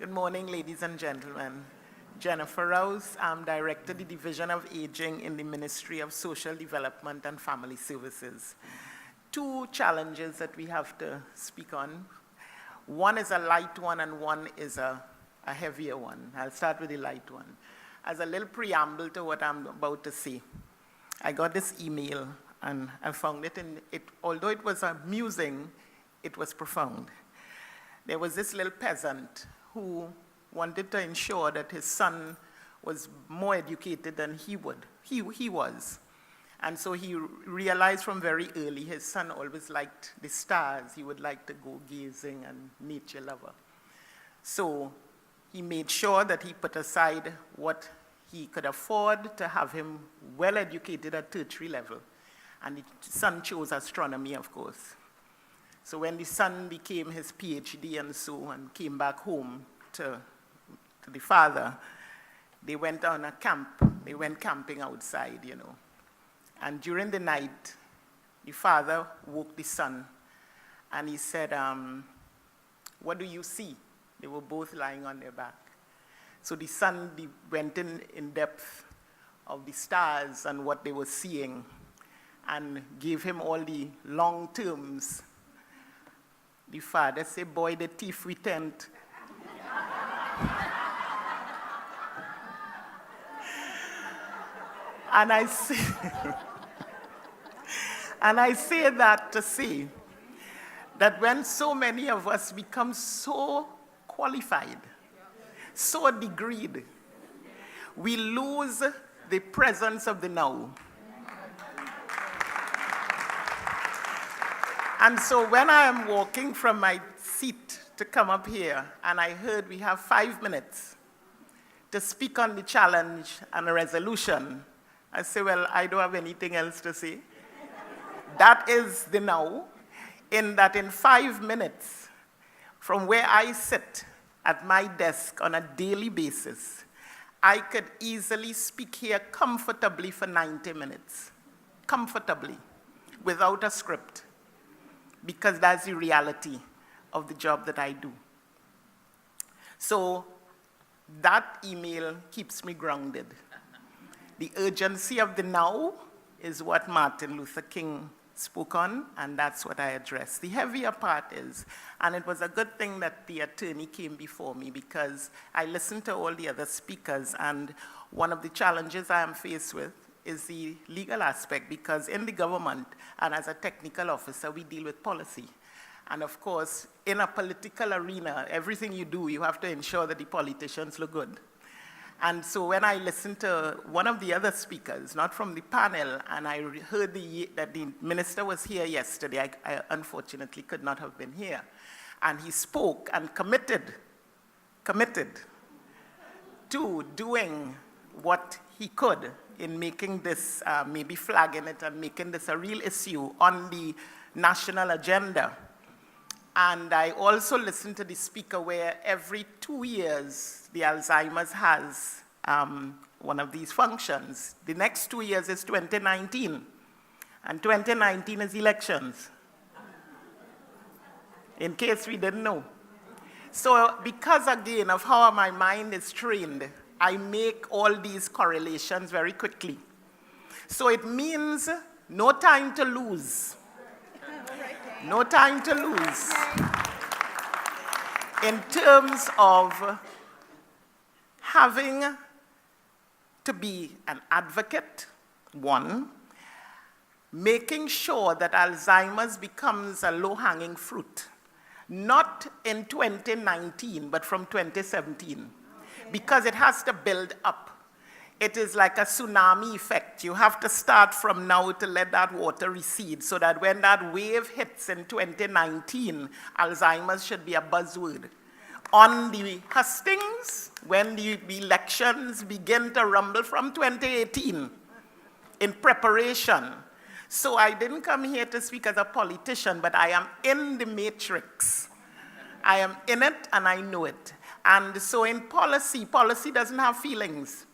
Good morning, ladies and gentlemen. Jennifer Rouse. I'm Director of the Division of Aging in the Ministry of Social Development and Family Services. Two challenges that we have to speak on. One is a light one and one is a heavier one. I'll start with the light one. As a little preamble to what I'm about to say, I got this email and I found it, although it was amusing, it was profound. There was this little peasant who wanted to ensure that his son was more educated than he was. And so he realized from very early his son always liked the stars. He would like to go gazing and nature lover. So he made sure that he put aside what he could afford to have him well educated at tertiary level. And the son chose astronomy, of course. So when the son became his PhD and so and came back home to the father, they went on a camp. They went camping outside, you know. And during the night, the father woke the son and he said, what do you see? They were both lying on their back. So the son went in depth of the stars and what they were seeing and gave him all the long terms. The father said, boy, the thief we tent. And I say that to say that when so many of us become so qualified, so degreed, we lose the presence of the now. And so when I am walking from my seat to come up here, and I heard we have 5 minutes to speak on the challenge and a resolution, I say, well, I don't have anything else to say. That is the now, in that in 5 minutes, from where I sit at my desk on a daily basis, I could easily speak here comfortably for 90 minutes, comfortably, without a script, because that's the reality of the job that I do. So that email keeps me grounded. The urgency of the now is what Martin Luther King spoke on, and that's what I address. The heavier part is, and it was a good thing that the attorney came before me because I listened to all the other speakers, and one of the challenges I am faced with is the legal aspect, because in the government and as a technical officer, we deal with policy. And of course, in a political arena, everything you do, you have to ensure that the politicians look good. And so when I listened to one of the other speakers, not from the panel, and I heard that the minister was here yesterday, I unfortunately could not have been here. And he spoke and committed to doing what he could in making this, maybe flagging it and making this a real issue on the national agenda. And I also listened to the speaker where every 2 years, the Alzheimer's has one of these functions. The next 2 years is 2019, and 2019 is elections, in case we didn't know. So because, again, of how my mind is trained, I make all these correlations very quickly. So it means no time to lose. No time to lose. In terms of having to be an advocate, one, making sure that Alzheimer's becomes a low-hanging fruit, not in 2019, but from 2017, because it has to build up. It is like a tsunami effect. You have to start from now to let that water recede so that when that wave hits in 2019, Alzheimer's should be a buzzword. On the hustings, when the elections begin to rumble from 2018, in preparation. So I didn't come here to speak as a politician, but I am in the matrix. I am in it and I know it. And so in policy doesn't have feelings.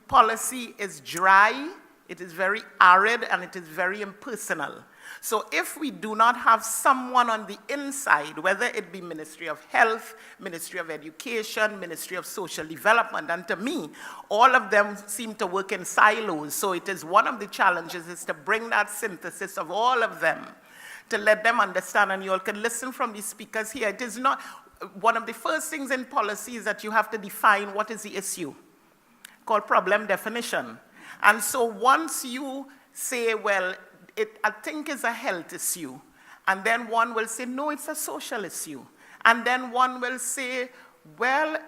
Policy is dry, it is very arid, and it is very impersonal. So if we do not have someone on the inside, whether it be Ministry of Health, Ministry of Education, Ministry of Social Development, and to me, all of them seem to work in silos. So it is one of the challenges is to bring that synthesis of all of them, to let them understand, and you all can listen from the speakers here. It is not, one of the first things in policy is that you have to define what is the issue, called problem definition. And so once you say, well, I think it's a health issue. And then one will say, no, it's a social issue. And then one will say, well,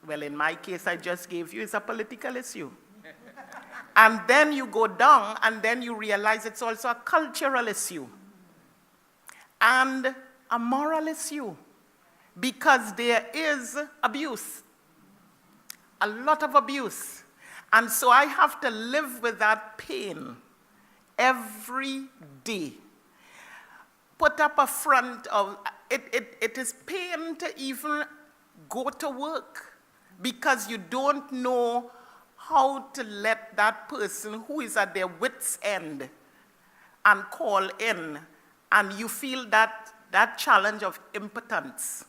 in my case I just gave you, it's a political issue. And then you go down, and then you realize it's also a cultural issue and a moral issue, because there is abuse, a lot of abuse. And so I have to live with that pain every day. Put up a front of, it is pain to even go to work, because you don't know how to let that person who is at their wit's end and call in, and you feel that challenge of impotence.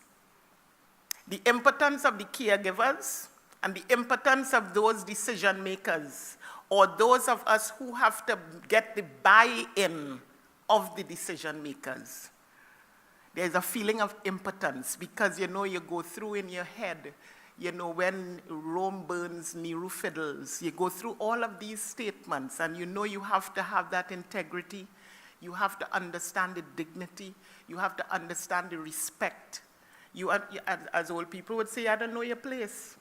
The impotence of the caregivers and the impotence of those decision makers, or those of us who have to get the buy-in of the decision makers. There's a feeling of impotence, because you go through in your head, when Rome burns, Nero fiddles. You go through all of these statements, and you have to have that integrity. You have to understand the dignity. You have to understand the respect. As old people would say, you don't know your place.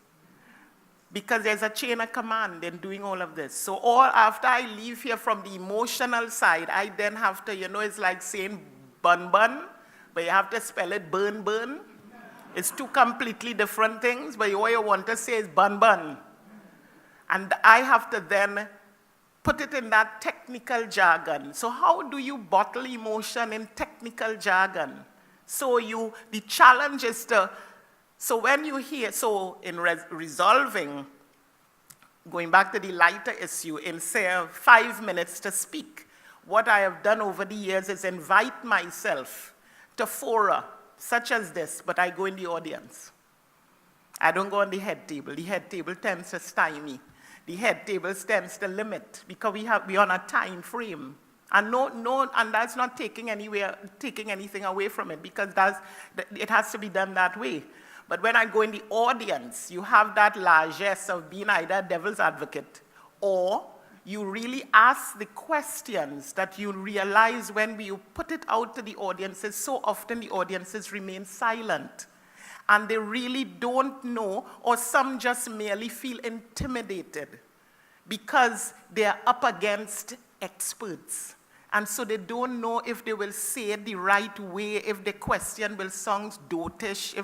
Because there's a chain of command in doing all of this. So after I leave here from the emotional side, I then have to, it's like saying bun bun, but you have to spell it burn burn. It's two completely different things, but what you want to say is bun bun. And I have to then put it in that technical jargon. So how do you bottle emotion in technical jargon? So the challenge is so when you hear, in resolving, going back to the lighter issue, in say 5 minutes to speak, what I have done over the years is invite myself to fora such as this, but I go in the audience. I don't go on the head table. The head table tends to stymie. The head table tends to limit, because we're on a time frame. And and that's not taking anything away from it, because it has to be done that way. But when I go in the audience, you have that largesse of being either a devil's advocate, or you really ask the questions that you realize when you put it out to the audiences, so often the audiences remain silent. And they really don't know, or some just merely feel intimidated, because they're up against experts. And so they don't know if they will say it the right way, if the question will sound dotish,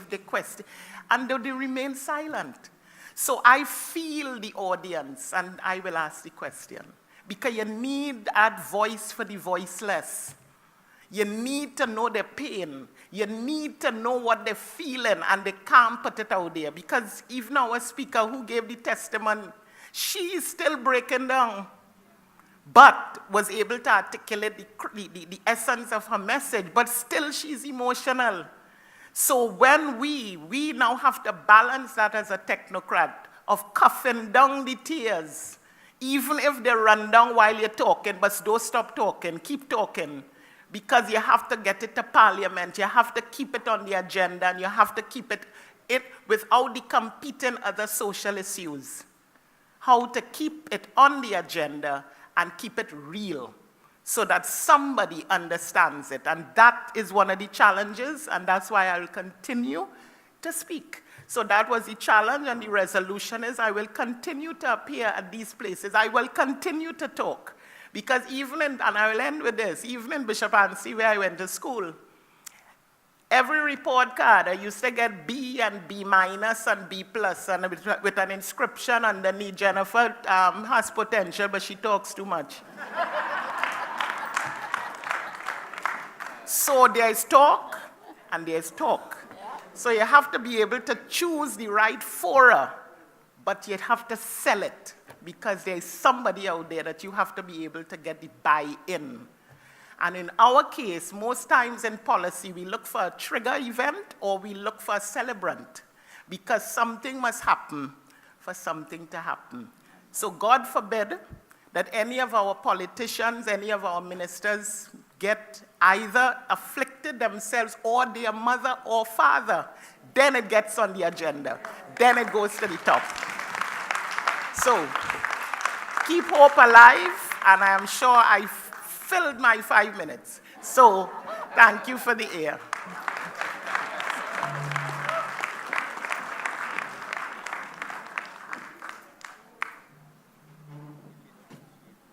and they remain silent. So I feel the audience, and I will ask the question. Because you need that voice for the voiceless. You need to know their pain. You need to know what they're feeling, and they can't put it out there. Because even our speaker who gave the testimony, she is still breaking down, but was able to articulate the essence of her message, but still she's emotional. So when we now have to balance that as a technocrat, of coughing down the tears, even if they run down while you're talking, but don't stop talking, keep talking, because you have to get it to Parliament, you have to keep it on the agenda, and you have to keep it without the competing other social issues. How to keep it on the agenda and keep it real, so that somebody understands it. And that is one of the challenges, and that's why I will continue to speak. So that was the challenge, and the resolution is I will continue to appear at these places. I will continue to talk. Because and I will end with this, even in Bishop Anstey, where I went to school, every report card, I used to get B and B minus and B plus, and with an inscription underneath, Jennifer has potential, but she talks too much. So there's talk, and there's talk. So you have to be able to choose the right fora, but you have to sell it, because there's somebody out there that you have to be able to get the buy-in. And in our case, most times in policy, we look for a trigger event or we look for a celebrant because something must happen for something to happen. So God forbid that any of our politicians, any of our ministers get either afflicted themselves or their mother or father. Then it gets on the agenda. Then it goes to the top. So keep hope alive, and I am sure I filled my 5 minutes. So thank you for the ear.